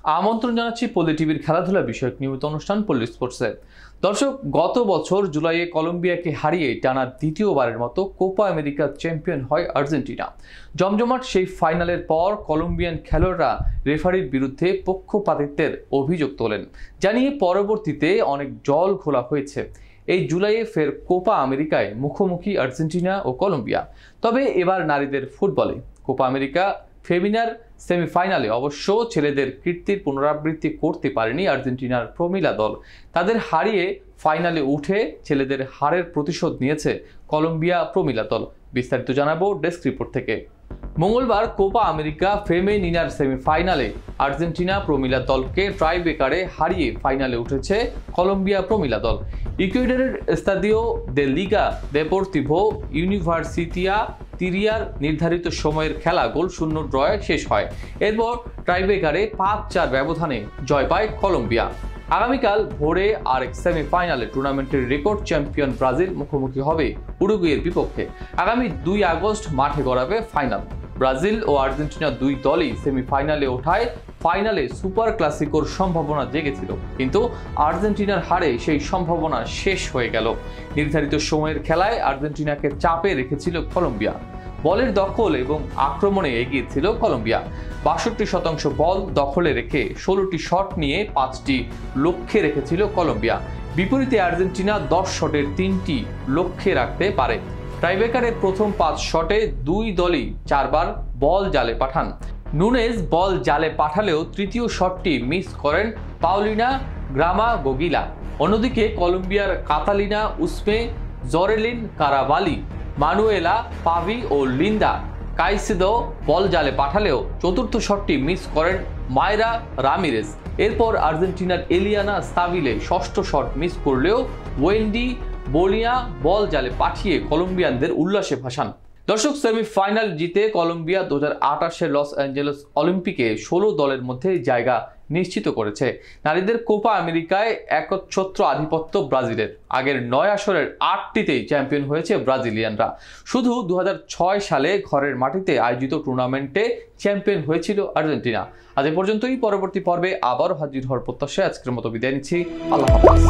আমন্ত্রণ জানাচ্ছি পল্লী টিভির খেলাধুলা বিষয়ক নিয়মিত অনুষ্ঠান পল্লী স্পোর্টসে। দর্শক, গত বছর জুলাইয়ে কলম্বিয়াকে হারিয়ে টানা দ্বিতীয়বারের মতো কোপা আমেরিকা চ্যাম্পিয়ন হয় আর্জেন্টিনা। জমজমাট সেই ফাইনালের পর কলম্বিয়ান খেলোয়াড়রা রেফারির বিরুদ্ধে পক্ষপাতিত্বের অভিযোগ তোলেন, জানিয়ে পরবর্তীতে অনেক জল খোলা হয়েছে। এই জুলাইয়ে ফের কোপা আমেরিকায় মুখোমুখি আর্জেন্টিনা ও কলম্বিয়া। তবে এবার নারীদের ফুটবলে কোপা আমেরিকা ফেমিনার সেমিফাইনালে অবশ্য ছেলেদের কীর্তির পুনরাবৃত্তি করতে পারেনি আর্জেন্টিনার প্রমিলা দল। তাদের হারিয়ে ফাইনালে উঠে ছেলেদের হারের প্রতিশোধ নিয়েছে কলম্বিয়া প্রমিলা দল। বিস্তারিত জানাবো ডেস্ক রিপোর্ট থেকে। মঙ্গলবার কোপা আমেরিকা ফেমিনিনার সেমিফাইনালে আর্জেন্টিনা প্রমিলা দলকে ট্রাইব্রেকারে হারিয়ে ফাইনালে উঠেছে কলম্বিয়া প্রমিলা দল। ইকুয়েডরের এস্তাদিও দে লিগা দেপোর্তিভো ইউনিভার্সিটিয়া তিরিয়ার নির্ধারিত সময়ের খেলা গোলশূন্য ড্রয়ে শেষ হয়। এরপর ট্রাইব্রেকারে ৫-৪ ব্যবধানে জয় পায় কলম্বিয়া। আগামীকাল ভোরে আরেক সেমিফাইনালে টুর্নামেন্টের রেকর্ড চ্যাম্পিয়ন ব্রাজিল মুখোমুখি হবে উরুগুয়ের বিপক্ষে। আগামী ২ আগস্ট মাঠে গড়াবে ফাইনাল। ব্রাজিল ও আর্জেন্টিনা দুই দলই সেমিফাইনালে ওঠায় ফাইনালে সুপার ক্লাসিকোর সম্ভাবনা জেগেছিল, কিন্তু আর্জেন্টিনার হারে সেই সম্ভাবনা শেষ হয়ে গেল। নির্ধারিত সময়ের খেলায় আর্জেন্টিনাকে চাপে রেখেছিল কলম্বিয়া। বলের দখল এবং আক্রমণে এগিয়ে ছিল কলম্বিয়া। ৬২% বল দখলে রেখে ১৬টি শট নিয়ে ৫টি লক্ষ্যে রেখেছিল কলম্বিয়া। বিপরীতে আর্জেন্টিনা ১০ শটের ৩টি লক্ষ্যে রাখতে পারে। টাইব্রেকারের প্রথম ৫ শটে দুই দলই ৪ বার বল জালে পাঠান। নুনেজ বল জালে পাঠালেও তৃতীয় শটটি মিস করেন পাউলিনা গ্রামাগোগিলা। অন্যদিকে কলম্বিয়ার কাতালিনা উসমে, জরেলিন কারাবালি, মানুয়েলা পাভি ও লিন্দা কাইসেদো বল জালে পাঠালেও চতুর্থ শটটি মিস করেন মায়রা রামিরেজ। এরপর আর্জেন্টিনার এলিয়ানা স্তাভিলে ষষ্ঠ শট মিস করলেও ওয়েন্ডি বোলিয়া বল জালে পাঠিয়ে কলম্বিয়ানদের উল্লাসে ভাসান। দর্শক, সেমিফাইনাল জিতে কলম্বিয়া 2028 লস অ্যাঞ্জেলেস অলিম্পিকে 16 দলের মধ্যে জায়গা নিশ্চিত করেছে। নারীদের কোপা আমেরিকায় একচ্ছত্র আধিপত্য ব্রাজিলের। আগের 9 আসরের 8টিতেই চ্যাম্পিয়ন হয়েছে ব্রাজিলিয়ানরা। শুধু 2006 সালে ঘরের মাটিতে আয়োজিত টুর্নামেন্টে চ্যাম্পিয়ন হয়েছিল আর্জেন্টিনা। আজ এ পর্যন্তই। পরবর্তী পর্বে আবারও হাজির হওয়ার প্রত্যাশায় আজকের মতো বিদায় নিচ্ছি। আল্লাহ হাফেজ।